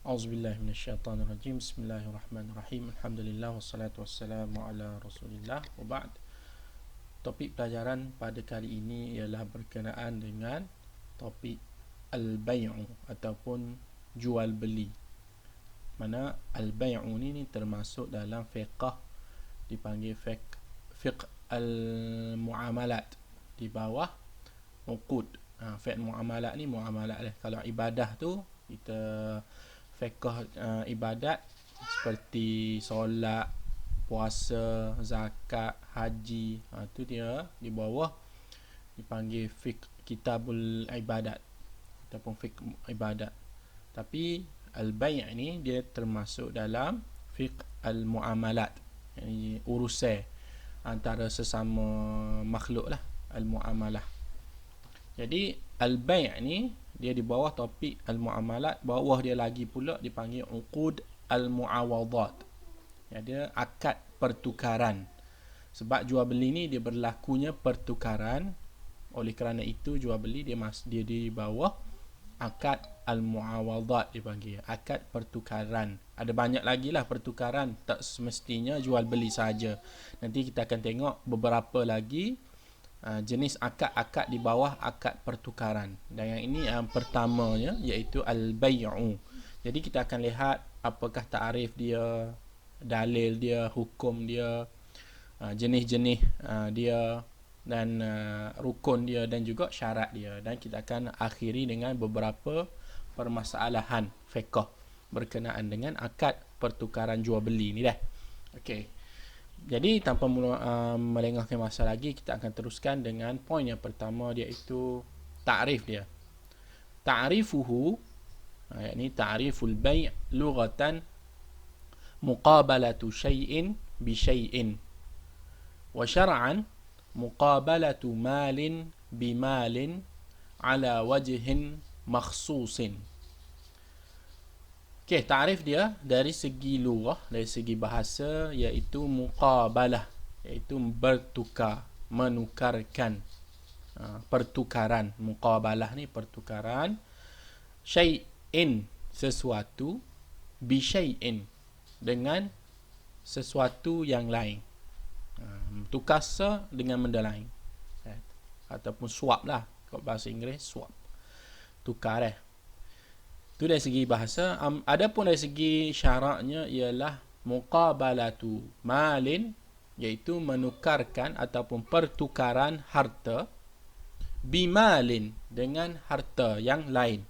Auzubillahi minasyaitonirrajim. Bismillahirrahmanirrahim. Alhamdulillah wassalatu wassalamu ala Rasulillah. Wa ba'd. Topik pelajaran pada kali ini ialah berkenaan dengan topik al-bay'u ataupun jual beli. Mana al-bay'u ni termasuk dalam fiqh, dipanggil fiqh al-muamalat, di bawah uqud. Fiqh muamalat ni muamalat lah. Kalau ibadah tu kita fiqh ibadat seperti solat, puasa, zakat, haji, tu dia di bawah dipanggil fiqh kitabul ibadat ataupun fiqh ibadat. Tapi al-bay' ni dia termasuk dalam fiqh al-muamalat, yani urusan antara sesama makhluk lah, al-muamalah. Jadi al-bay' ni dia di bawah topik al-muamalat, bawah dia lagi pula dipanggil uqud al-muawadat. Ya, dia akad pertukaran. Sebab jual beli ni dia berlakunya pertukaran, oleh kerana itu jual beli dia di bawah akad al-muawadat, dipanggil akad pertukaran. Ada banyak lagi lah pertukaran, tak semestinya jual beli saja. Nanti kita akan tengok beberapa lagi jenis akad-akad di bawah akad pertukaran. Dan yang ini yang pertamanya iaitu al-bay'u. Jadi kita akan lihat apakah ta'rif dia, dalil dia, hukum dia, jenis-jenis dia, dan rukun dia, dan juga syarat dia. Dan kita akan akhiri dengan beberapa permasalahan fiqh berkenaan dengan akad pertukaran jual beli ni dah. Okey. Jadi tanpa melengahkan masa lagi, kita akan teruskan dengan poin yang pertama, iaitu ta'rif dia. Ta'rifuhu, yakni ta'riful bay' lughatan muqabalatu syai'in bi syai'in, wa syar'an muqabalatu malin bi malin ala wajhin makhsusin. Okey, ta'rif dia dari segi lughah, dari segi bahasa, iaitu muqabalah, iaitu bertukar, menukarkan, pertukaran. Muqabalah ni pertukaran, syai'in sesuatu, bi syai'in dengan sesuatu yang lain. Tukar dengan benda lain, ataupun swap lah, kalau bahasa Inggeris swap, tukar Itu dari segi bahasa. Adapun dari segi syaraknya ialah muqabalatu malin, iaitu menukarkan ataupun pertukaran harta, bimalin dengan harta yang lain.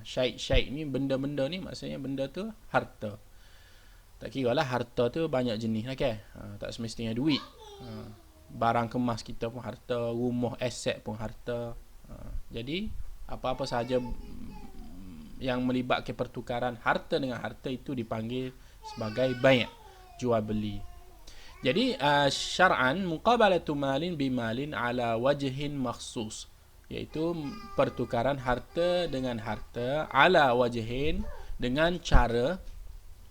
Syai' ni benda-benda ni, maksudnya benda tu harta. Tak kira lah harta tu banyak jenis lah kan. Tak semestinya duit. Barang kemas kita pun harta, rumah aset pun harta. Jadi apa-apa sahaja yang melibatkan pertukaran harta dengan harta itu dipanggil sebagai bay', jual beli. Jadi syar'an muqabalatu malin bimalin ala wajhin makhsus, iaitu pertukaran harta dengan harta, ala wajhin, dengan cara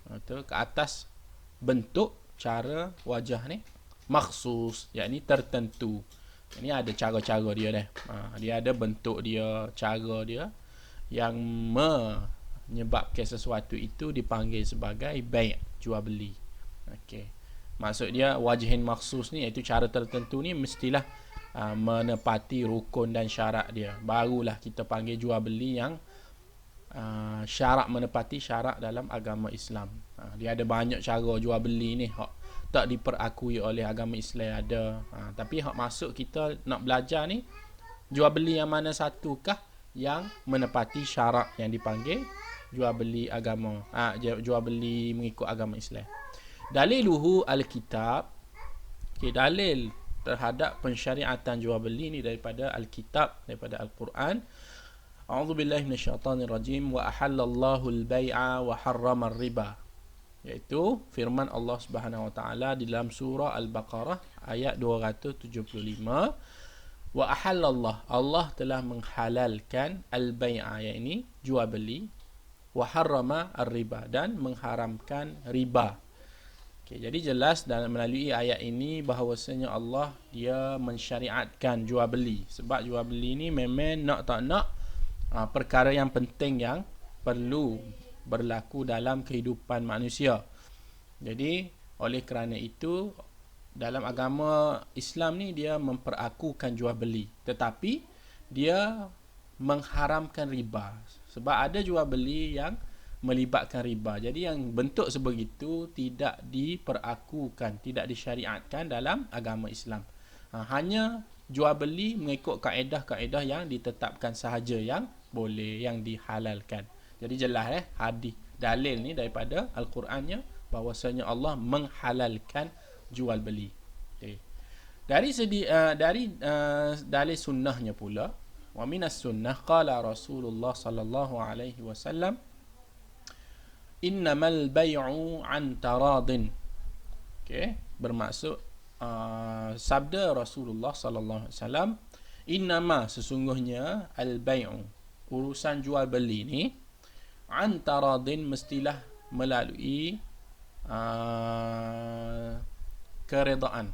atau ke atas bentuk, cara wajah ni makhsus, yakni tertentu. Ini ada cara-cara dia dah. Dia ada bentuk dia, cara dia yang menyebabkan sesuatu itu dipanggil sebagai bay', jual beli. Okey. Maksud dia wajhin makhsus ni, iaitu cara tertentu ni mestilah menepati rukun dan syarat dia. Barulah kita panggil jual beli yang syarat, menepati syarat dalam agama Islam. Dia ada banyak cara jual beli ni hak tak diperakui oleh agama Islam ada. Tapi hak masuk kita nak belajar ni, jual beli yang mana satukah yang menepati syarat yang dipanggil jual beli agama, jual beli mengikut agama Islam. Daliluhu al-kitab. Okay, dalil terhadap pensyariatan jual beli ni daripada al-kitab, daripada Al-Quran. A'udzubillahi minasyaitonirrajim. Wa ahallallahu al-bay'a wa harrama ar-riba, iaitu firman Allah Subhanahu wa taala di dalam surah Al-Baqarah ayat 275. Wa ahallallah, Allah telah menghalalkan al-bay'a, yakni jual beli, wa harrama ar-riba, dan mengharamkan riba. Okay, jadi jelas dalam melalui ayat ini bahawasanya Allah dia mensyariatkan jual beli. Sebab jual beli ni memang nak tak nak perkara yang penting yang perlu berlaku dalam kehidupan manusia. Jadi oleh kerana itu dalam agama Islam ni dia memperakukan jual beli, tetapi dia mengharamkan riba. Sebab ada jual beli yang melibatkan riba. Jadi yang bentuk sebegitu tidak diperakukan, tidak disyariatkan dalam agama Islam. Hanya jual beli mengikut kaedah-kaedah yang ditetapkan sahaja yang boleh, yang dihalalkan. Jadi jelas hadis dalil ni daripada Al-Qurannya bahawasanya Allah menghalalkan jual beli. Okay. Dari dalil sunnahnya pula, wa minas sunnah qala Rasulullah sallallahu alaihi wasallam innamal bay'u an taradin. Okay, bermaksud sabda Rasulullah sallallahu alaihi wasallam, innama sesungguhnya al bay'u, urusan jual beli ni, an taradin mestilah melalui keredaan,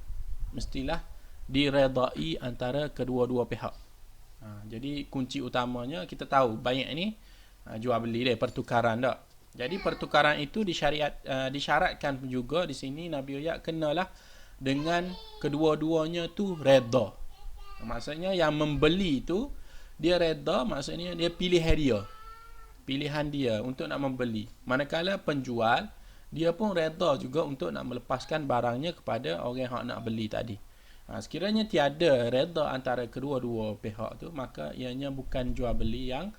mestilah diredai antara kedua-dua pihak. Jadi kunci utamanya kita tahu bai' ni jual beli dia, pertukaran tak. Jadi pertukaran itu disyaratkan juga di sini Nabi ayat kenalah dengan kedua-duanya tu redha. Maksudnya yang membeli tu dia redha, maksudnya dia pilihan dia untuk nak membeli. Manakala penjual dia pun redha juga untuk nak melepaskan barangnya kepada orang yang nak beli tadi. Sekiranya tiada redha antara kedua-dua pihak tu, maka ianya bukan jual beli yang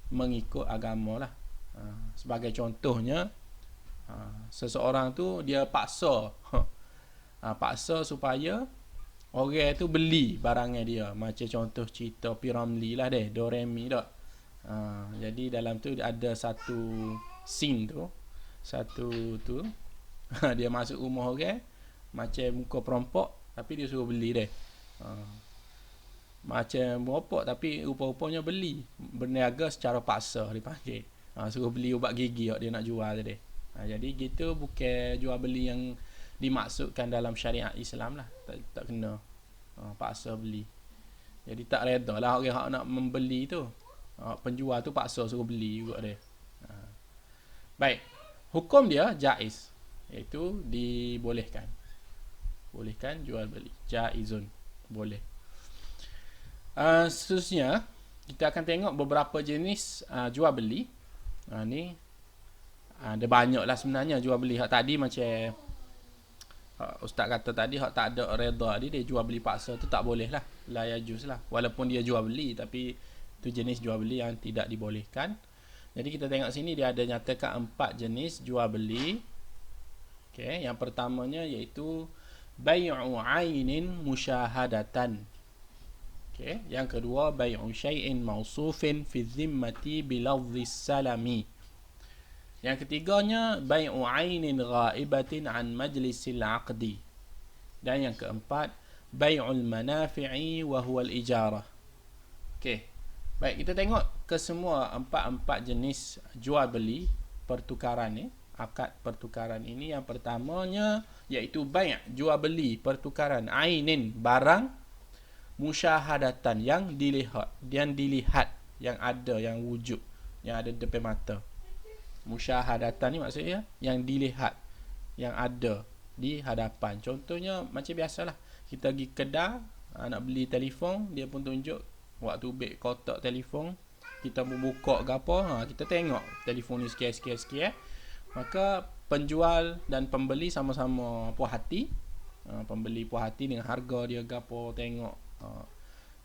mengikut agama lah. Sebagai contohnya, seseorang tu dia paksa supaya orang tu beli barangnya dia. Macam contoh cerita Piramli lah deh, Doremi tak. Jadi dalam tu ada satu scene tu, dia masuk rumah orang macam muka perampok, tapi dia suruh beli deh. Macam perampok tapi rupa-rupanya beli, berniaga secara paksa dipanggil. Suruh beli ubat gigi dia nak jual tadi. Jadi gitu bukan jual beli yang dimaksudkan dalam syariat Islam lah. Tak kena paksa beli. Jadi tak reda lah orang yang nak membeli tu. Penjual tu paksa suruh beli juga dia. Baik, hukum dia jaiz, iaitu dibolehkan. Bolehkan jual beli, jaizun, boleh. Seterusnya kita akan tengok beberapa jenis jual beli. Ni ada banyak lah sebenarnya jual beli. Hak tadi macam Ustaz kata tadi, hak tak ada redha dia jual beli paksa tu tak boleh lah, la yajuz lah. Walaupun dia jual beli, tapi tu jenis jual beli yang tidak dibolehkan. Jadi kita tengok sini dia ada nyatakan 4 jenis jual beli. Okay, yang pertamanya iaitu bai'u ainin musyahadatan. Okay, yang kedua bai'u syai'in mausufin fi dhimmati bilafzis salami. Yang ketiganya bai'u ainin ghaibatin an majlisil aqdi. Dan yang keempat bai'ul manafi'i wa huwa al-ijarah. Okey. Baik, kita tengok ke semua empat jenis jual beli pertukaran ni, akad pertukaran ini. Yang pertamanya iaitu bai', jual beli pertukaran ainin, barang, musyahadatan, yang dilihat, yang ada, yang wujud, yang ada depan mata. Musyahadatan ni maksudnya yang dilihat, yang ada di hadapan. Contohnya macam biasalah, kita pergi kedai nak beli telefon, dia pun tunjuk waktu beg kotak telefon, kita membuka ke apa, kita tengok telefon ni sekian. Maka penjual dan pembeli sama-sama puas hati. Pembeli puas hati dengan harga dia gapo, tengok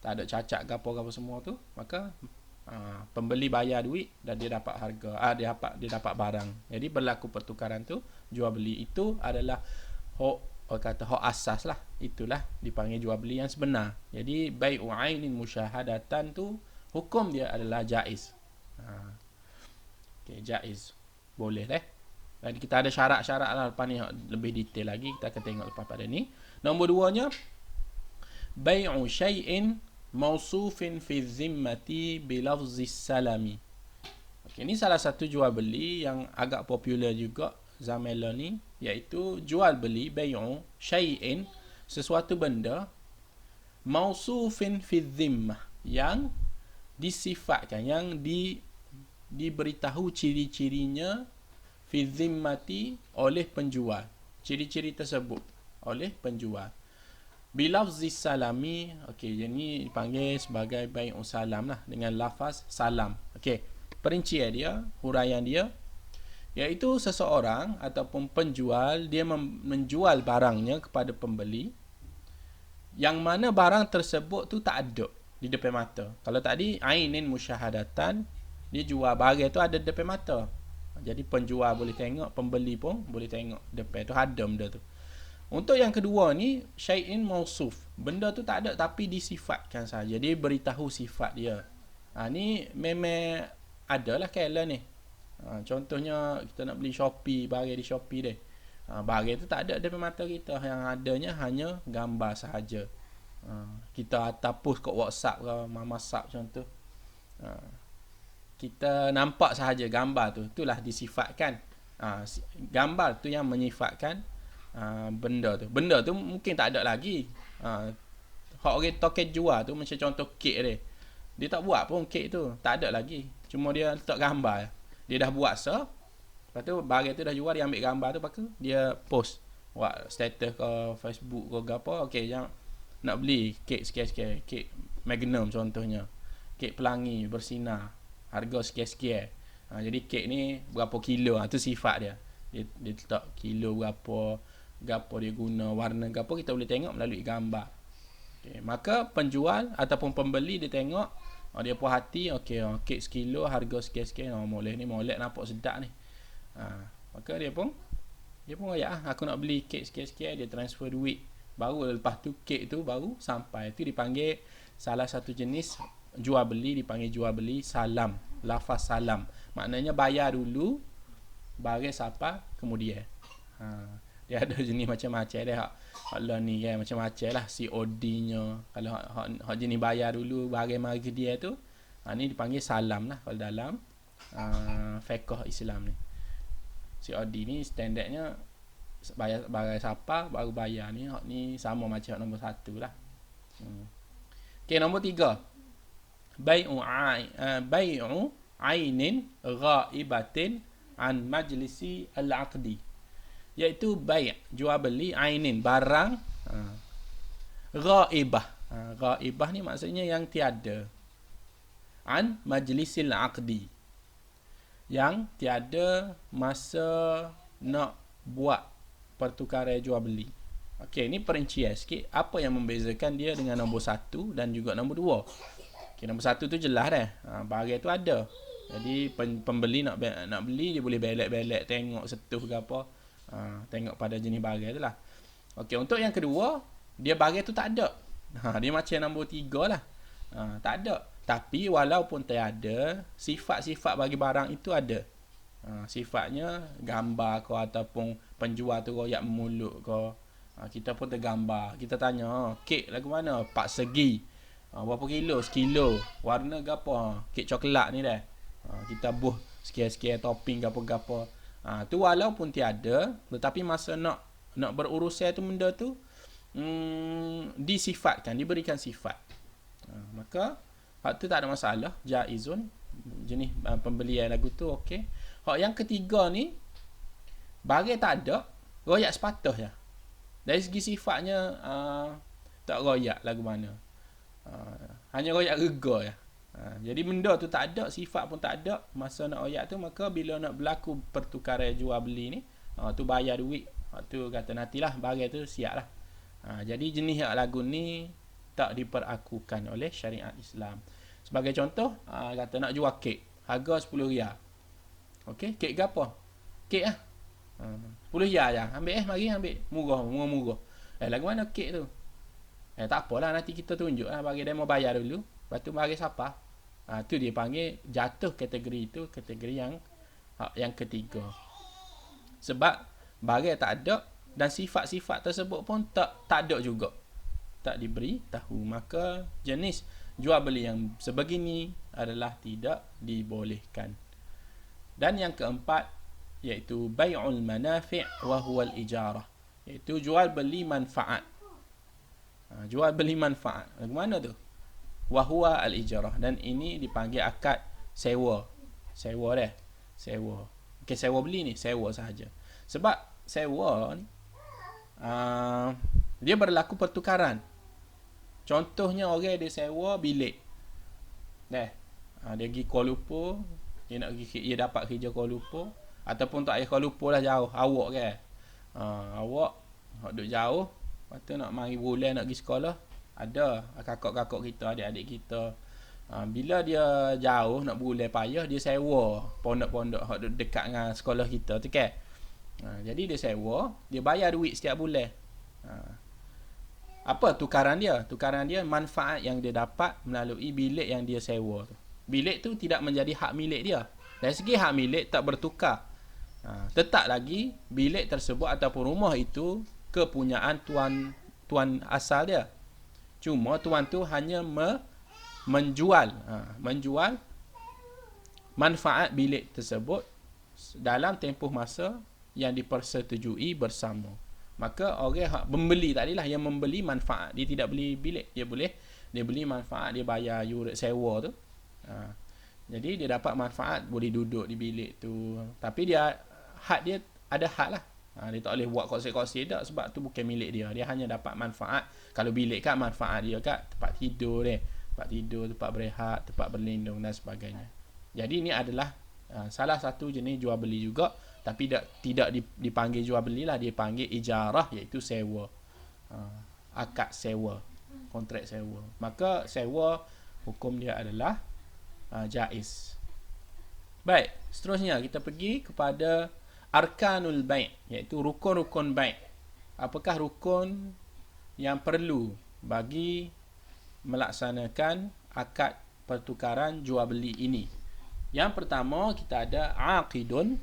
tak ada cacat gapo semua tu, maka pembeli bayar duit dan dia dapat harga, dia dapat barang. Jadi berlaku pertukaran tu, jual beli itu adalah hak asas lah. Itulah dipanggil jual beli yang sebenar. Jadi bai'u ainin musyahadatan tu hukum dia adalah jaiz. Okey, jaiz, boleh deh. Dan kita ada syarat-syarat lah lepas ni lebih detail lagi, kita akan tengok lepas pada ni. Nombor 2-nya bai'u syai'in mausufin fi zimmati bilafzis salami. Okey, ini salah satu jual beli yang agak popular juga zaman ni, iaitu jual beli bai'u syai'in, sesuatu benda, mausufin fi zimmah, yang disifatkan, yang diberitahu ciri-cirinya fi zimmati oleh penjual. Ciri-ciri tersebut oleh penjual. Bilafzi salami, okey, ini dipanggil sebagai bai'u salam lah, dengan lafaz salam. Okey, perincian dia, huraian dia, iaitu seseorang ataupun penjual dia menjual barangnya kepada pembeli, yang mana barang tersebut tu tak ada di depan mata. Kalau tadi ainin musyahadatan, dia jual barang tu ada di depan mata. Jadi penjual boleh tengok, pembeli pun boleh tengok depan tu ada benda tu. Untuk yang kedua ni, syai'in mausuf, benda tu tak ada tapi disifatkan saja, dia beritahu sifat dia. Ni memang adalah kala ni. Contohnya kita nak beli Shopee, barang di Shopee dia. Barang tu tak ada depan mata kita, yang adanya hanya gambar sahaja. Kita hantar post kat WhatsApp ke, WhatsApp contoh. Kita nampak sahaja gambar tu, itulah disifatkan. Gambar tu yang menyifatkan benda tu. Benda tu mungkin tak ada lagi. Hak orang token jual tu macam contoh kek dia. Dia tak buat pun kek tu, tak ada lagi. Cuma dia letak gambar. Dia dah buat lepas tu barang tu dah jual, dia ambil gambar tu, lepas tu dia post. Buat status ke Facebook ke apa. Okey, jangan nak beli kek sekian-sekian, kek Magnum contohnya. Kek pelangi bersinar, harga sekian-sekian. Jadi kek ni berapa kilo, tu sifat dia. Dia letak kilo berapa, gapo dia guna, warna gapo, kita boleh tengok melalui gambar. Okay. Maka penjual ataupun pembeli dia tengok, dia puas hati, okey, kek sekilo harga sekian-sekian, molek nampak sedap ni. Maka dia pun ayat, aku nak beli kek sekian-sekian, dia transfer duit. Baru lepas tu kek tu baru sampai. Itu dipanggil salah satu jenis jual beli, dipanggil jual beli salam, lafaz salam. Maknanya bayar dulu, barang siapa kemudian. Dia ada jenis macam-macam dia. Hak lah ni kan macam-macam lah COD-nya. Kalau hak jenis bayar dulu barang mari ke dia tu, ni dipanggil salam lah kalau dalam fiqh Islam ni. COD ni standardnya bayar barang siapa baru bayar ni. Hak ni sama macam nombor 1 lah. Okey, nombor 3. Bai'u ainin ghaibatin an majlisi al-aqdi, iaitu bai', jual beli, ainin, barang ghaibah. Ghaibah ni maksudnya yang tiada, an majlisil aqdi, yang tiada masa nak buat pertukaran jual beli. Okey, ni perincian sikit apa yang membezakan dia dengan nombor 1 dan juga nombor 2. Okey, nombor 1 tu jelas dah. Barang tu ada. Jadi pembeli nak beli, dia boleh belek-belek tengok setuh ke apa. Tengok pada jenis barang tu lah. Okey, untuk yang kedua, dia barang tu tak ada. Dia macam nombor 3 lah. Tak ada. Tapi walaupun tiada, sifat-sifat bagi barang itu ada. Sifatnya gambar ke ataupun penjual tu royak mulut ke. Kita pun tergambar. Kita tanya, kek lagu mana? 4 segi. Berapa kilo? Sekilo. Warna gapo? Kek coklat ni dah. Kita buh sekian-sekian topping gapo-gapo. Tu walaupun tiada, tetapi masa nak berurusan tu benda tu disifatkan, diberikan sifat. Maka hak tu tak ada masalah, jaizun, jenis pembelian lagu tu okey. Hak yang ketiga ni barang tak ada, royak sepatutnya. Dari segi sifatnya tak royak lagu mana. Hanya royak rega ya. Jadi benda tu tak ada, sifat pun tak ada, masa nak royak tu, maka bila nak berlaku pertukaran jual beli ni, tu bayar duit. Tu kata nantilah barang tu siap lah. Jadi jenis lagu ni tak diperakukan oleh syariat Islam. Sebagai contoh, kata nak jual kek, harga RM10. Okey, kek ke apa? Kek lah. RM10 je. Ambil mari ambil. Murah. Lagu mana kek tu? Tak apalah, nanti kita tunjuk lah bagi demo bayar dulu. Lepas tu bagi siapa? Tu dia panggil jatuh kategori itu, kategori yang ketiga. Sebab barang tak ada dan sifat-sifat tersebut pun tak ada juga. Tak diberi tahu. Maka jenis jual beli yang sebegini adalah tidak dibolehkan. Dan yang keempat, iaitu bai'ul manafi' wa huwa al-ijarah, iaitu jual beli manfaat. Jual beli manfaat. Bagaimana tu? Wa huwa al-ijarah, dan ini dipanggil akad sewa. Sewa dah. Sewa. Bukan sewa beli ni, sewa sahaja. Sebab sewa ni dia berlaku pertukaran. Contohnya orang dia sewa bilik. Dia pergi Kuala Lumpur, dia dapat kerja Kuala Lumpur ataupun tak payah Kuala Lumpur lah, jauh awak kan. Awak duduk jauh, lepas tu nak mari bulan nak pergi sekolah, ada kakak-kakak kita, adik-adik kita. Bila dia jauh nak bulan payah, dia sewa pondok-pondok hak dekat dengan sekolah kita tu kan. Jadi dia sewa, dia bayar duit setiap bulan. Apa tukaran dia? Tukaran dia manfaat yang dia dapat melalui bilik yang dia sewa tu. Bilik tu tidak menjadi hak milik dia. Dari segi hak milik tak bertukar. Tetap lagi bilik tersebut ataupun rumah itu kepunyaan tuan asal dia. Cuma tuan tu hanya menjual manfaat bilik tersebut dalam tempoh masa yang dipersetujui bersama. Maka orang hak membeli tadilah yang membeli manfaat. Dia tidak beli bilik, dia beli manfaat, dia bayar yurat sewa tu. Jadi dia dapat manfaat, boleh duduk di bilik tu. Tapi dia ada hak lah. Dia tak boleh buat kongsi-kongsi tak, sebab tu bukan milik dia. Dia hanya dapat manfaat. Kalau bilik kan manfaat dia kat tempat tidur dia. Tempat tidur, tempat berehat, tempat berlindung dan sebagainya. Jadi ini adalah salah satu jenis jual beli juga, tapi tidak dipanggil jual beli lah, dia panggil ijarah, iaitu sewa. Akad sewa, kontrak sewa. Maka sewa hukum dia adalah jaiz. Baik, seterusnya kita pergi kepada arkanul bai', iaitu rukun-rukun bai'. Apakah rukun yang perlu bagi melaksanakan akad pertukaran jual beli ini? Yang pertama kita ada aqidun,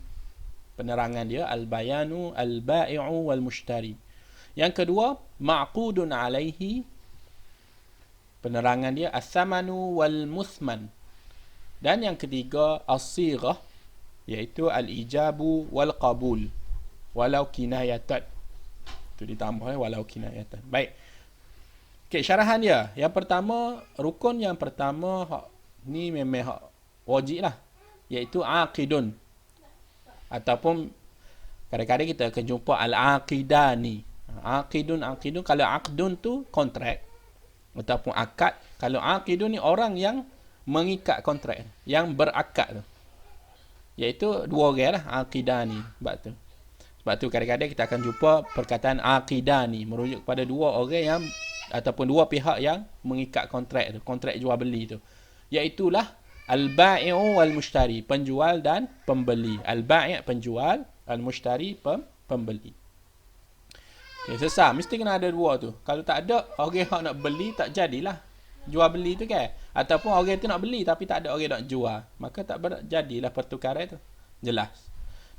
penerangan dia al-bayanu al-ba'i'u wal mushtari. Yang kedua ma'qudun alaihi, penerangan dia as-samanu wal muthman. Dan yang ketiga as-sighah, iaitu al-ijabu wal qabul walau kinayatan. Itu ditambah walau kinayatan. Baik. Okey, syarahan dia. Yang pertama, rukun yang pertama ni memang wajib lah, iaitu aqidun, ataupun kadang-kadang kita akan jumpa al-aqidani. Aqidun, kalau aqdun tu kontrak ataupun akad. Kalau aqidun ni orang yang mengikat kontrak, yang berakad tu, iaitu dua orang lah, aqidani. Sebab tu kadang-kadang kita akan jumpa perkataan aqidani merujuk kepada dua orang yang ataupun dua pihak yang mengikat kontrak tu, kontrak jual beli tu, iaitulah al-ba'i'u wal mushtari, penjual dan pembeli. Al-bai' penjual, al-mushtari pembeli. Okay, sesat mesti kena ada dua tu. Kalau tak ada, orang yang nak beli tak jadilah jual beli tu kan. Ataupun orang tu nak beli tapi tak ada orang nak jual, maka tak jadilah pertukaran tu. Jelas.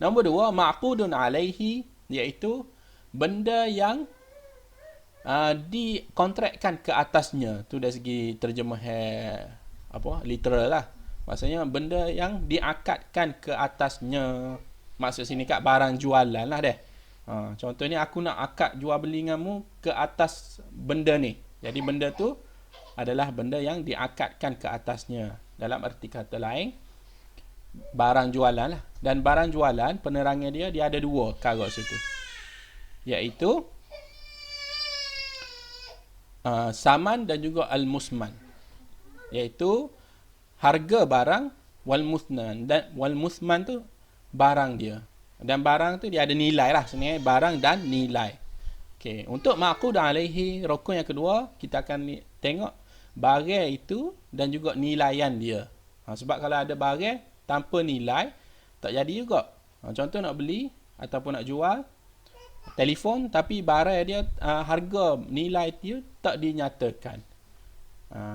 Nombor dua, ma'qudun alaihi, iaitu benda yang dikontrakkan ke atasnya. Tu dari segi terjemahan literal lah. Maksudnya benda yang diakadkan ke atasnya. Maksud sini kat barang jualan lah deh. Contohnya aku nak akad jual beli denganmu ke atas benda ni. Jadi benda tu adalah benda yang diakadkan ke atasnya. Dalam arti kata lain, barang jualan lah. Dan barang jualan, penerangan dia ada dua perkara situ, iaitu saman dan juga al-musman, iaitu harga barang, wal musnan, dan wal musman tu barang dia, dan barang tu dia ada nilai lah sebenarnya, barang dan nilai. Okey, untuk ma'qud alaihi, rukun yang kedua, kita akan tengok barang itu dan juga nilaian dia. Sebab kalau ada barang tanpa nilai tak jadi juga. Contoh nak beli ataupun nak jual telefon tapi barang dia harga nilai dia tak dinyatakan,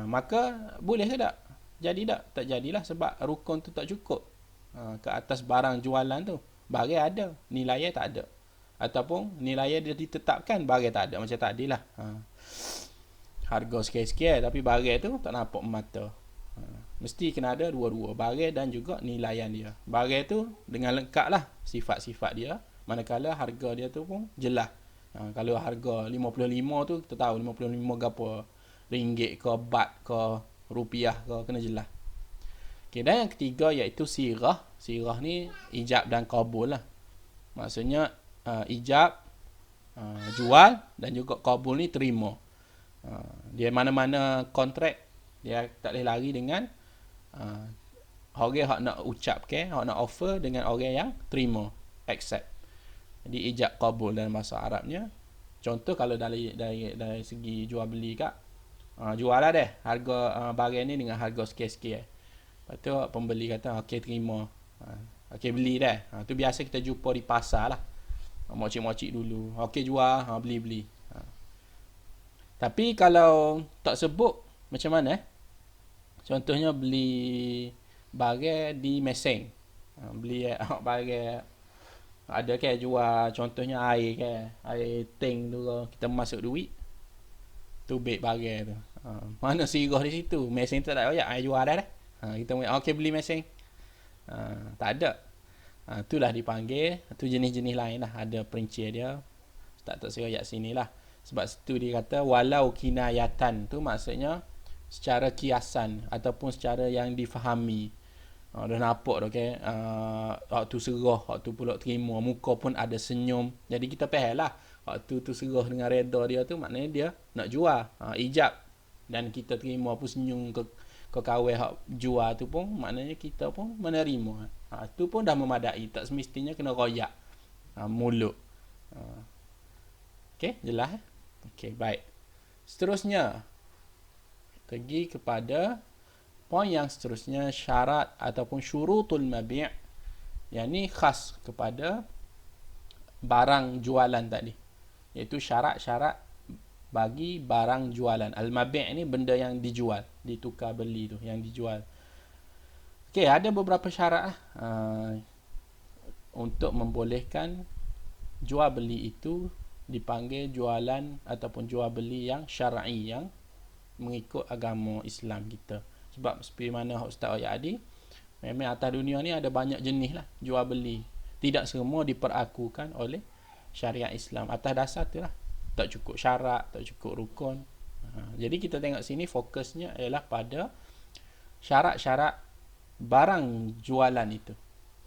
maka boleh ke tak? Jadi tak jadilah, sebab rukun tu tak cukup ke atas barang jualan tu. Barang ada, nilai tak ada, ataupun nilai dia ditetapkan, barang tak ada, macam tadi lah. Harga sikit-sikit tapi barang tu tak nampak mata. Mesti kena ada dua-dua, barang dan juga nilaian dia. Barang tu dengan lengkap lah sifat-sifat dia, manakala harga dia tu pun jelas. Kalau harga 55 tu kita tahu 55 berapa, ringgit ke, bat ke, rupiah ke, kena jelas. Okay, dan yang ketiga iaitu sirah. Sirah ni ijab dan qabul lah. Maksudnya ijab, jual, dan juga qabul ni terima. Dia mana-mana kontrak, dia tak boleh lari dengan orang yang nak ucap hak nak offer dengan orang yang terima, accept. Jadi ijab qabul dalam bahasa Arabnya. Contoh kalau dari segi jual beli kak, jual lah deh harga barang ni dengan harga sikit-sikit. Lepas tu pembeli kata okey terima, okey beli dah. Tu biasa kita jumpa di pasar lah, mocik-mocik dulu, okey jual, beli. Tapi kalau tak sebut macam mana contohnya beli barang di meseng, beli barang ada ke jual contohnya air ke, air tank tu kita masuk duit tu beg barang tu. Mana sirah di situ, meseng tu tak ada air jual dah. Kita okey beli meseng. Tak ada. Itulah dipanggil, tu jenis-jenis lain lah, ada perinci dia. Tak saya ayat sini lah. Sebab situ dia kata walau kinayatan, tu maksudnya secara kiasan ataupun secara yang difahami. Dah nampak dah okay? Waktu serah, waktu pula terima, muka pun ada senyum. Jadi kita faham lah, waktu tu serah dengan reda dia tu maknanya dia nak jual, ijab, dan kita terima pun senyum ke kawan hak jual tu pun maknanya kita pun menerima. Tu pun dah memadai, tak semestinya kena royak mulut. Okey, jelas? Okey, baik. Seterusnya pergi kepada poin yang seterusnya, syarat ataupun syurutul mabi'. Yang ni khas kepada barang jualan tadi, iaitu syarat-syarat bagi barang jualan. Al-mabi' ni benda yang dijual, ditukar beli tu, yang dijual. Okey, ada beberapa syarat untuk membolehkan jual beli itu dipanggil jualan ataupun jual beli yang syar'i, yang mengikut agama Islam kita. Sebab seperti mana Ustaz ayat tadi, memang atas dunia ni ada banyak jenis lah jual beli. Tidak semua diperakukan oleh syariat Islam. Atas dasar tu lah, tak cukup syarat, tak cukup rukun. Jadi kita tengok sini fokusnya ialah pada syarat-syarat barang jualan itu.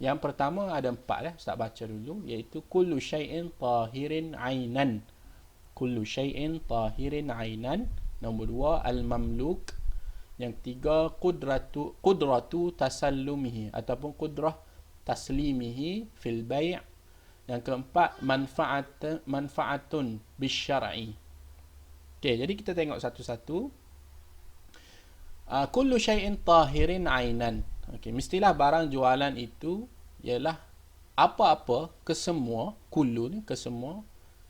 Yang pertama ada 4 lah, Ustaz baca dulu, iaitu kullu syai'in tahirin ainan. Kullu syai'in tahirin ainan. Nombor 2 al-mamluk. Yang 3 qudratu tasallumihi ataupun qudrah taslimihi fil bai'. Yang keempat manfaatun bisyar'i. Okey, jadi kita tengok satu-satu. Kullu syai'in tahirin ainan. Okey, mestilah barang jualan itu ialah apa-apa, kesemua, kullu ni kesemua,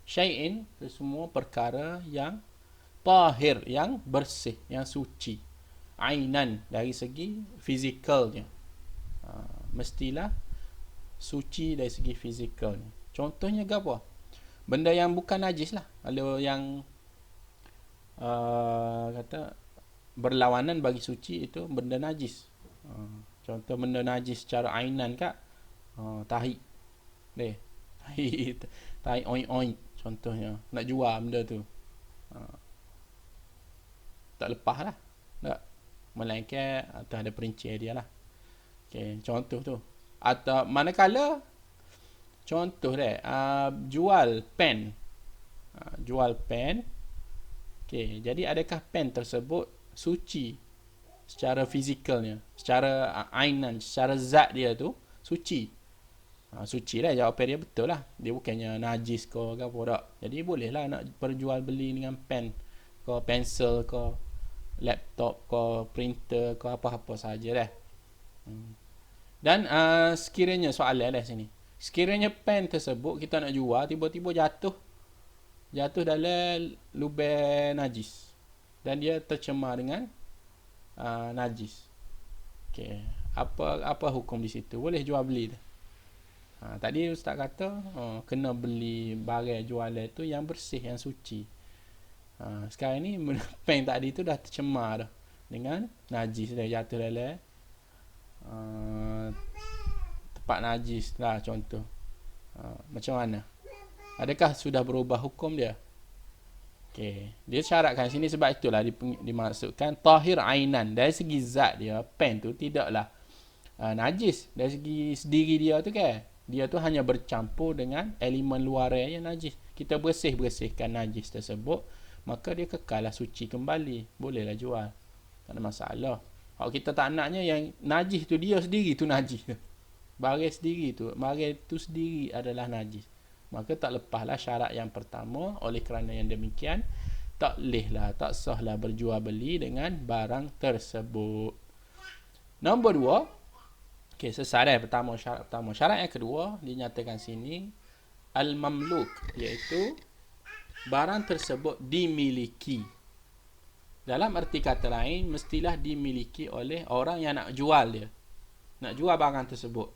syai'in kesemua perkara yang tahir, yang bersih, yang suci. Ainan dari segi fizikalnya, mestilah suci dari segi fizikalnya. Contohnya apa? Benda yang bukan najis lah. Kalau yang kata berlawanan bagi suci itu benda najis. Contoh benda najis secara ainan kak, tahi deh, tahi oink contohnya, nak jual benda tu, tak lepas lah, tak, melainkan atau ada perinci dia lah. Okay, contoh tu. Atau manakala contoh deh, jual pen, jual pen. Okay, jadi adakah pen tersebut suci secara fizikalnya, secara ainan, secara zat dia tu suci? Suci lah, jawapan dia betul lah. Dia bukannya najis ke apa tak. Jadi boleh lah nak perjual beli dengan pen ke, pensel ke, laptop ke, printer ke, apa-apa saja dah. Dan sekiranya soalan lah sini, sekiranya pen tersebut kita nak jual, tiba-tiba jatuh dalam lubang najis dan dia tercemar dengan najis. Okey, apa hukum di situ? Boleh jual beli tak? Tadi Ustaz kata kena beli barang jualan tu yang bersih, yang suci. Sekarang ni pen tadi tu dah tercemar dah dengan najis, dah jatuh dalam tempat najis lah contoh. Macam mana? Adakah sudah berubah hukum dia? Okey, dia syaratkan sini sebab itulah dimaksudkan tahir ainan. Dari segi zat dia, pen tu tidaklah najis dari segi sendiri dia tu kan. Dia tu hanya bercampur dengan elemen luar yang najis. Kita bersihkan najis tersebut, maka dia kekallah suci kembali. Bolehlah jual. Tak ada masalah. Kalau kita tak naknya yang najis tu dia sendiri tu najis. Barang sendiri tu, barang tu sendiri adalah najis. Maka tak lepaslah syarat yang pertama. Oleh kerana yang demikian, tak lehlah, tak sahlah berjual beli dengan barang tersebut. Nombor 2. Okey, selesai dah pertama, syarat pertama. Syarat yang kedua dinyatakan sini al-mamluk, iaitu barang tersebut dimiliki. Dalam erti kata lain, mestilah dimiliki oleh orang yang nak jual dia. Nak jual barang tersebut.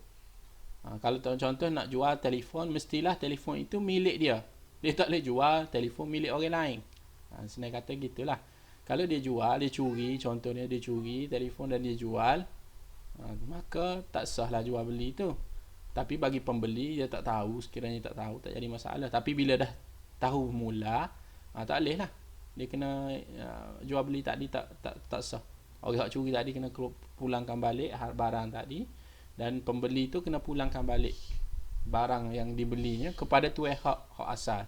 Kalau contoh nak jual telefon, mestilah telefon itu milik dia. Dia tak boleh jual telefon milik orang lain. Senang kata gitulah. Kalau dia jual, dia curi, contohnya dia curi telefon dan dia jual, maka tak sahlah jual beli tu. Tapi bagi pembeli, dia tak tahu, sekiranya tak tahu, tak jadi masalah. Tapi bila dah tahu mula, tak boleh lah. Dia kena jual beli tadi tak sah. Orang yang curi tadi kena pulangkan balik barang tadi, dan pembeli tu kena pulangkan balik barang yang dibelinya kepada tuan hak asal.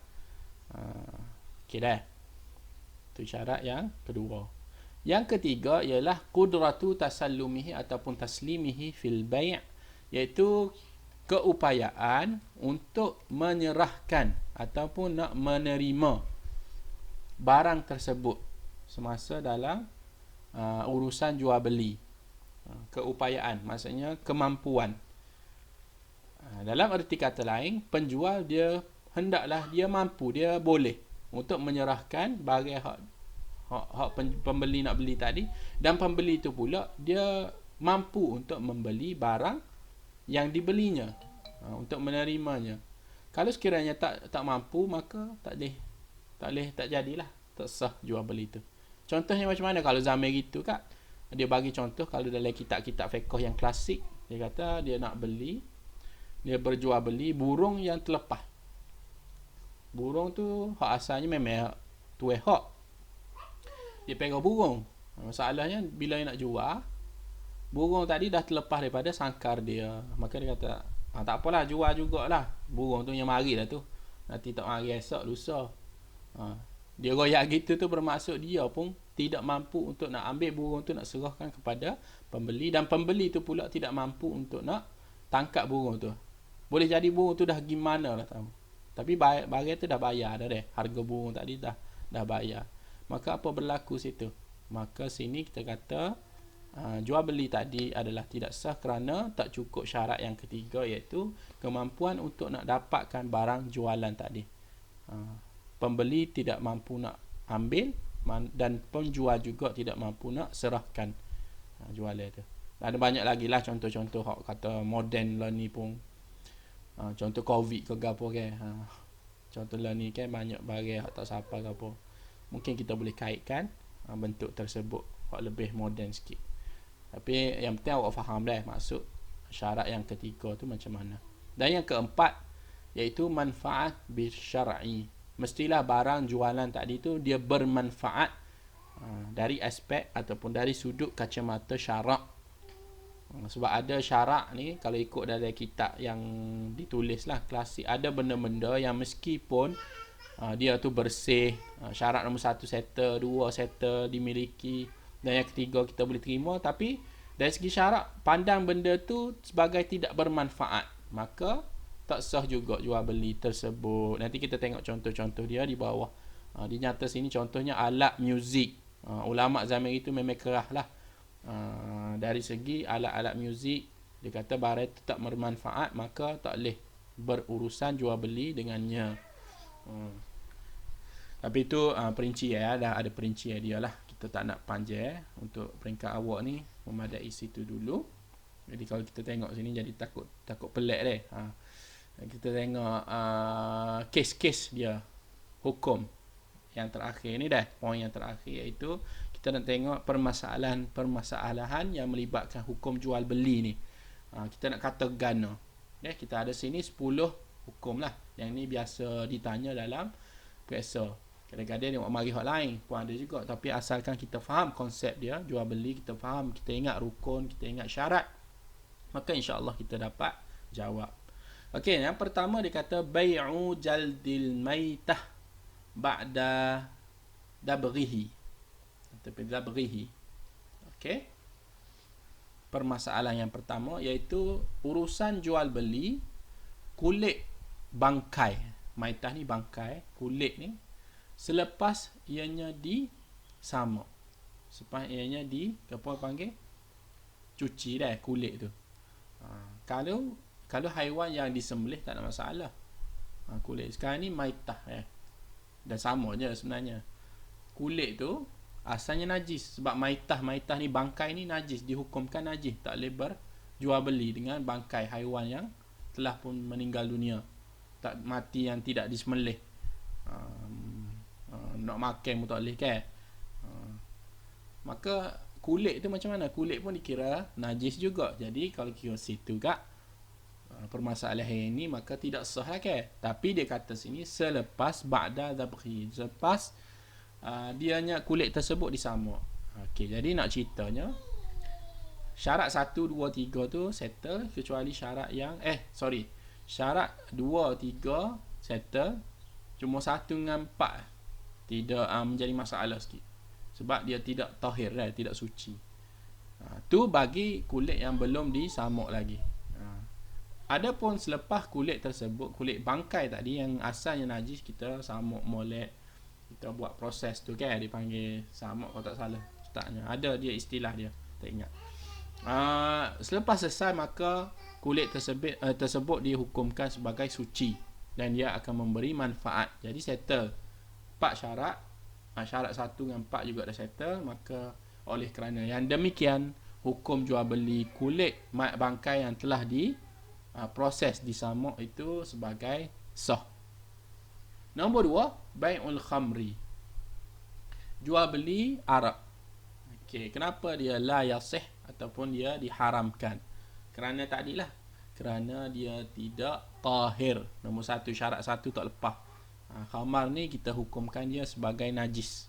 Okey dah. Itu syarat yang kedua. Yang ketiga ialah qudratu tasallumihi ataupun taslimihi fil bai', iaitu keupayaan untuk menyerahkan ataupun nak menerima barang tersebut semasa dalam urusan jual beli. Keupayaan maksudnya kemampuan. Dalam erti kata lain, penjual dia hendaklah dia mampu, dia boleh untuk menyerahkan barang hak pembeli nak beli tadi, dan pembeli itu pula dia mampu untuk membeli barang yang dibelinya, untuk menerimanya. Kalau sekiranya tak mampu, maka tak jadilah, tak sah jual beli itu. Contohnya macam mana kalau zaman itu Kak? Dia bagi contoh kalau dalam kitab-kitab fiqh yang klasik, dia kata dia nak beli, dia berjual beli burung yang terlepas. Burung tu hak asalnya memang tuan hak. Dia pegang burung. Masalahnya bila dia nak jual, burung tadi dah terlepas daripada sangkar dia. Maka dia kata, tak apalah, jual jugalah. Burung tu yang mari dah tu. Nanti tak mari esok, lusa. Dia royak gitu tu bermaksud dia pun tidak mampu untuk nak ambil burung tu, nak serahkan kepada pembeli, dan pembeli tu pula tidak mampu untuk nak tangkap burung tu. Boleh jadi burung tu dah gimana lah tahu. Tapi barang tu dah bayar dah deh. Harga burung tadi dah bayar. Maka apa berlaku situ? Maka sini kita kata jual beli tadi adalah tidak sah kerana tak cukup syarat yang ketiga, iaitu kemampuan untuk nak dapatkan barang jualan tadi. Pembeli tidak mampu nak ambil, dan penjual juga tidak mampu nak serahkan jualan itu. Ada banyak lagi lah contoh-contoh kata moden lah ni pun. Contoh COVID ke apa kan. Contoh lah ni kan banyak barang tak siapa ke apa. Mungkin kita boleh kaitkan bentuk tersebut lebih moden sikit. Tapi yang penting awak faham dah maksud syarat yang ketiga tu macam mana. Dan yang keempat iaitu manfaat bisyar'i. Mestilah barang jualan tadi tu dia bermanfaat dari aspek ataupun dari sudut kacamata syarak. Sebab ada syarak ni, kalau ikut dari kitab yang ditulis lah klasik, ada benda-benda yang meskipun dia tu bersih, syarat nombor 1 settle, 2 settle dimiliki, dan yang ketiga kita boleh terima, tapi dari segi syarak pandang benda tu sebagai tidak bermanfaat, maka tak sah juga jual beli tersebut. Nanti kita tengok contoh-contoh dia di bawah. Dinyata sini contohnya alat muzik. Ulama zaman itu memang kerah lah. Dari segi alat-alat muzik, dia kata barang itu tak bermanfaat, maka tak boleh berurusan jual beli dengannya. Tapi itu perinci dah ada perinci dia lah. Kita tak nak panjang untuk peringkat awak ni, memadai situ dulu. Jadi kalau kita tengok sini jadi takut pelik deh. Kita tengok kes-kes dia, hukum yang terakhir ni dah. Poin yang terakhir iaitu kita nak tengok permasalahan yang melibatkan hukum jual beli ni. Kita nak kata gana. Kita ada sini 10 hukum lah. Yang ni biasa ditanya dalam periksa. Kadang-kadang dia mari hak lain pun ada juga. Tapi asalkan kita faham konsep dia, jual beli, kita faham, kita ingat rukun, kita ingat syarat, Maka insya-Allah kita dapat jawab. Okey, yang pertama dia kata bai'u jaldil maitah ba'da dabghihi. Tapi dabghihi. Okey. Permasalahan yang pertama iaitu urusan jual beli kulit bangkai. Maitah ni bangkai, kulit ni selepas ianya disamak. Selepas ianya apa panggil? Cuci dah kulit tu. Kalau haiwan yang disembelih tak ada masalah. Kulit sekarang ni maitah dan sama je sebenarnya. Kulit tu asalnya najis sebab maitah ni bangkai ni najis, dihukumkan najis, tak boleh berjual beli dengan bangkai haiwan yang telah pun meninggal dunia, tak mati, yang tidak disembelih. Nak makan pun tak boleh kan. Maka kulit tu macam mana? Kulit pun dikira najis juga. Jadi kalau kira situ gak permasalahan ini, maka tidak sah lah kan. Tapi dia kata sini selepas ba'da dhabhi, selepas dianya kulit tersebut disamak. Okey, jadi nak ceritanya syarat 1, 2, 3 tu settle, kecuali syarat yang syarat 2, 3 settle, cuma 1 dengan 4 tidak menjadi masalah sikit sebab dia tidak tahir dah, tidak suci. Tu bagi kulit yang belum disamak lagi. Adapun selepas kulit tersebut, kulit bangkai tadi yang asalnya najis, kita samak molek, kita buat proses tu kan, dipanggil samak kalau tak salah ustaznya, ada dia istilah dia, tak ingat. Selepas selesai maka kulit tersebut dihukumkan sebagai suci dan dia akan memberi manfaat. Jadi settle 4 syarat. Syarat 1 dengan 4 juga dah settle. Maka oleh kerana yang demikian, hukum jual beli kulit bangkai yang telah proses disamak itu sebagai sah. Nombor 2, bai'ul khamri, jual beli arak. Okey, kenapa dia la yasih ataupun dia diharamkan? Kerana tadilah, kerana dia tidak tahir. Nombor 1, syarat 1 tak lepas. Khamar ni kita hukumkan dia sebagai najis.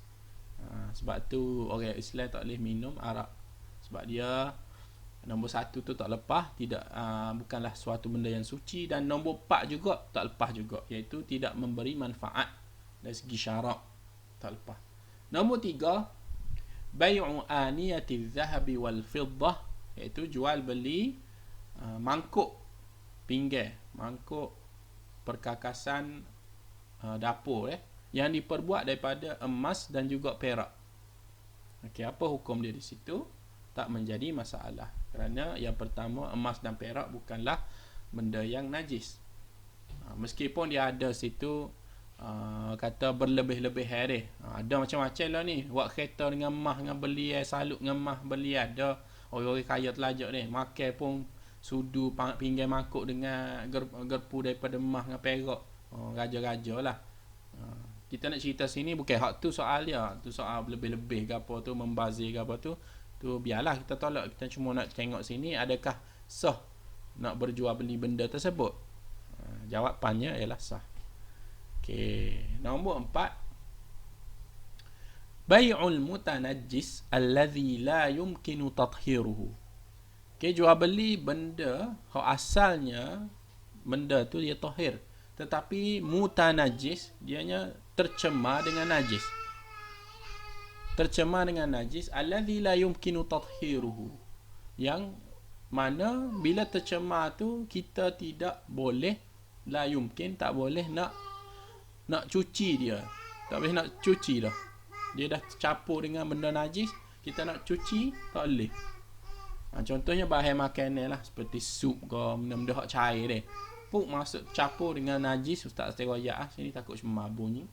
Sebab tu orang Islam tak boleh minum arak, sebab dia nombor 1 tu tak lepas, tidak bukanlah suatu benda yang suci. Dan nombor 4 juga tak lepas juga, iaitu tidak memberi manfaat dari segi syarak, tak lepas. Nombor 3, bai'u aniyati zahabi wal fiddah, iaitu jual beli mangkuk pinggir, mangkuk perkakasan dapur yang diperbuat daripada emas dan juga perak. Okey, apa hukum dia di situ? Tak menjadi masalah, kerana yang pertama, emas dan perak bukanlah benda yang najis. Meskipun dia ada situ kata berlebih-lebih dia. Ada macam-macam lah ni, buat kereta dengan emas, dengan beli salut dengan emas, beli ada orang-orang kaya telajak ni, makan pun sudu pinggir mangkuk dengan gerpu daripada emas dengan perak. Raja-raja lah. Kita nak cerita sini bukan hak tu soal dia, tu soal lebih-lebih ke apa tu, membazir ke apa tu biarlah kita tolak. Kita cuma nak tengok sini adakah sah nak berjual beli benda tersebut. Jawapannya ialah sah. Okey, nombor 4, bai'ul mutanajjis allazi la yumkinu tathiruhu. Okey, jual beli benda hak asalnya benda tu dia tahir, tetapi mutanajjis dianya tercemar dengan najis. Tercemar dengan najis, allazi la yumkinu tathiruhu, yang mana bila tercemar tu kita tidak boleh, la yumkin, tak boleh nak cuci dia, tak boleh nak cuci dah. Dia dah campur dengan benda najis, kita nak cuci tak boleh. Contohnya bahan makanan lah, seperti sup ke, benda-benda hak cair dia, puk masuk campur dengan najis, ustaz teroyak sini takut cemar bunyi.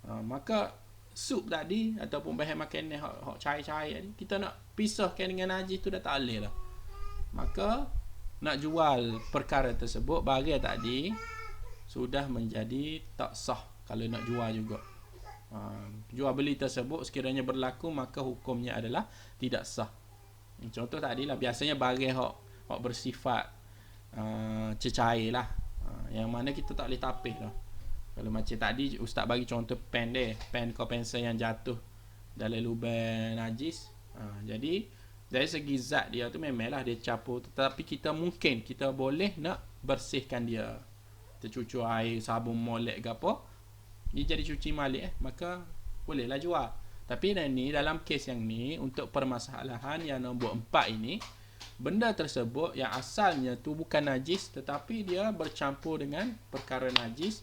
Maka sup tadi ataupun bahan makanan hak cair-cair tadi, kita nak pisahkan dengan najis tu dah tak boleh lah. Maka nak jual perkara tersebut, barang tadi sudah menjadi tak sah kalau nak jual juga. Jual beli tersebut sekiranya berlaku, maka hukumnya adalah tidak sah. Contoh tadi lah, biasanya barang hak bersifat cecair lah, yang mana kita tak boleh tapis lah. Kalau macam tadi ustaz bagi contoh pen ke pensel yang jatuh dalam lubang najis, jadi Dari segi zat dia tu memanglah dia capur, tetapi kita boleh nak bersihkan dia. Kita cuci air sabun molek ke apa, dia jadi cuci malik maka bolehlah jual. Tapi dalam kes yang ni, untuk permasalahan yang nombor 4 ini, benda tersebut yang asalnya tu bukan najis tetapi dia bercampur dengan perkara najis,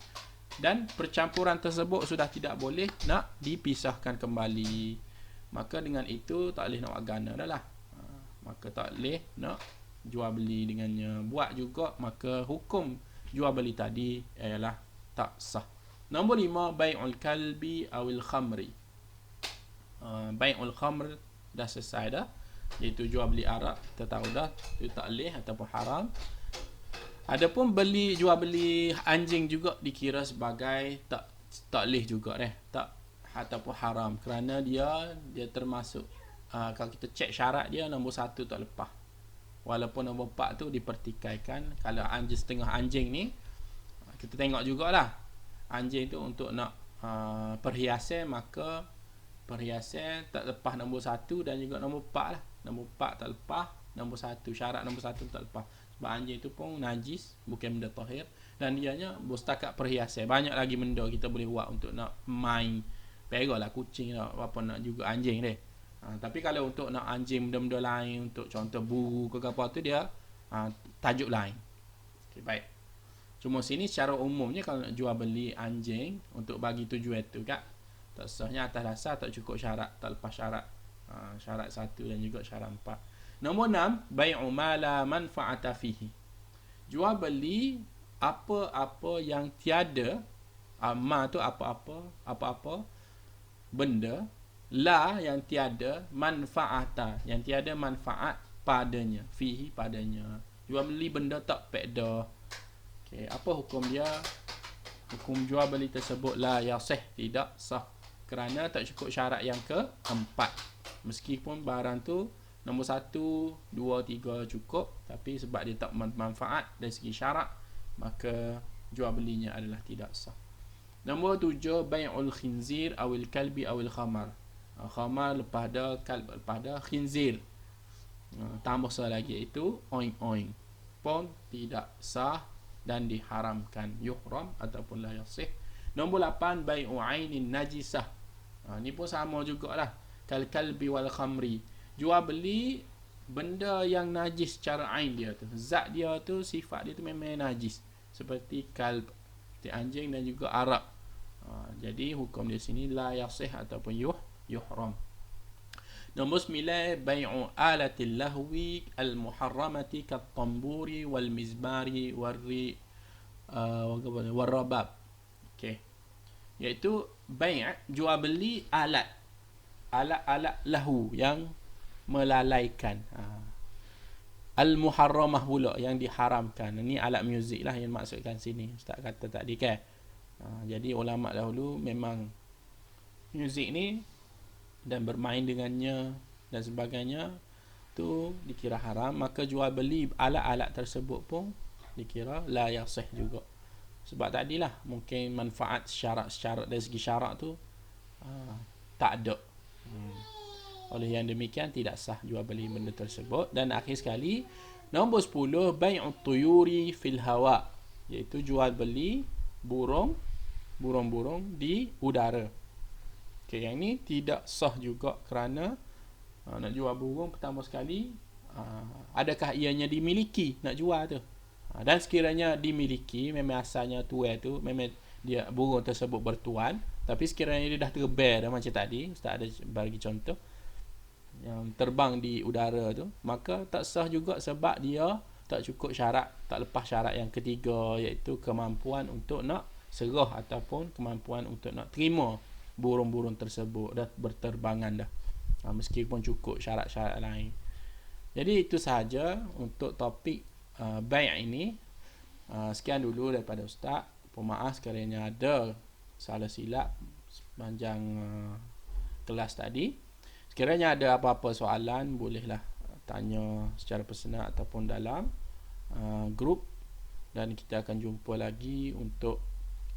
dan percampuran tersebut sudah tidak boleh nak dipisahkan kembali. Maka dengan itu tak boleh nak buat gana dah lah. Maka tak boleh nak jual beli dengannya. Buat juga, maka hukum jual beli tadi ialah tak sah. Nombor 5, bai'ul kalbi awil khamri. Bai'ul khamr dah selesai dah, iaitu jual beli arak, kita tahu dah itu tak boleh ataupun haram. Adapun jual beli anjing juga dikira sebagai tak boleh juga tak, ataupun haram, kerana dia termasuk kalau kita cek syarat dia, nombor 1 tak lepas. Walaupun nombor 4 tu dipertikaikan. Kalau setengah anjing ni, kita tengok jugalah, anjing tu untuk nak perhiasan, maka perhiasan tak lepas nombor 1 dan juga nombor 4 lah. Nombor 4 tak lepas, nombor 1, syarat nombor 1 tak lepas. Sebab anjing tu pun najis, bukan benda tahir, dan dianya bersetakat perhiasan. Banyak lagi benda kita boleh buat untuk nak main. Perahlah kucing lah, apa nak juga anjing dia. Tapi kalau untuk nak anjing benda-benda lain, untuk contoh buru ke apa tu, dia tajuk lain. Okay, baik. Cuma sini secara umumnya kalau nak jual beli anjing untuk bagi tujuan tu kan, tak sahnya atas dasar tak cukup syarat, tak lepas syarat. Syarat 1 dan juga syarat 4. Nombor 6, bai'u ma la manfa'ata fihi. Jual beli apa-apa yang tiada, ma tu apa-apa benda, la yang tiada, manfa'ata yang tiada manfaat padanya, fihi padanya. Jual beli benda tak pekda. Okey, apa hukum dia? Hukum jual beli tersebut la yasih, tidak sah, kerana tak cukup syarat yang keempat. Meskipun barang tu nombor 1, 2, 3 cukup, tapi sebab dia tak manfaat dari segi syarat, maka jual belinya adalah tidak sah. Nombor 7, bai'ul khinzir awil kalbi awil khamar. Khamar lepas dah, kalb lepas dah, khinzir tambah satu lagi, iaitu oing-oing, pun tidak sah dan diharamkan, yuhram ataupun la yasih. Nombor 8, bai'u ainin najisah. Ni pun sama jugalah, kal kalbi wal khamri. Jual beli benda yang najis secara ain dia tu, zat dia tu, sifat dia tu memang najis, seperti kalb, seperti anjing dan juga arak. Jadi hukum di sini la yasih ataupun yuhram. Nombor 9, bai'u alatil lahwi al muharramati kat tamburi wal mizmari warri warrabab. Okey, iaitu bai', jual beli alat lahu yang melalaikan, al muharramah pula yang diharamkan. Ini alat muzik lah yang maksudkan sini, ustaz kata tadi kan. Jadi ulama dahulu memang muzik ni dan bermain dengannya dan sebagainya tu dikira haram, maka jual beli alat-alat tersebut pun dikira la yasih juga. Sebab tadilah mungkin manfaat syarat dari segi syarat tu tak ada. Oleh yang demikian tidak sah jual beli benda tersebut. Dan akhir sekali, nombor 10, bai'ut tuyuri fil hawa, iaitu jual beli burung-burung di udara. Okey, yang ni tidak sah juga, kerana nak jual burung pertama sekali, adakah ianya dimiliki nak jual tu? Dan sekiranya dimiliki, memang asalnya tuan tu memang dia burung tersebut bertuan, tapi sekiranya dia dah terbear dah, macam tadi ustaz ada bagi contoh yang terbang di udara tu, maka tak sah juga, sebab dia tak cukup syarat, tak lepas syarat yang ketiga, iaitu kemampuan untuk nak serah ataupun kemampuan untuk nak terima burung-burung tersebut dah berterbangan dah, meskipun cukup syarat-syarat lain. Jadi itu sahaja untuk topik bai' ini. Sekian dulu daripada ustaz. Pemaaf sekiranya ada salah silap sepanjang kelas tadi. Sekiranya ada apa-apa soalan, bolehlah tanya secara personal ataupun dalam grup, dan kita akan jumpa lagi untuk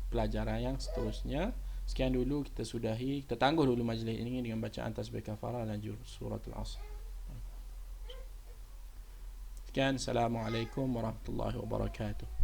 pelajaran yang seterusnya. Sekian dulu, kita sudahi, kita tangguh dulu majlis ini dengan bacaan tasbih kafarah dan suratul Asr. Sekian, Assalamualaikum warahmatullahi wabarakatuh.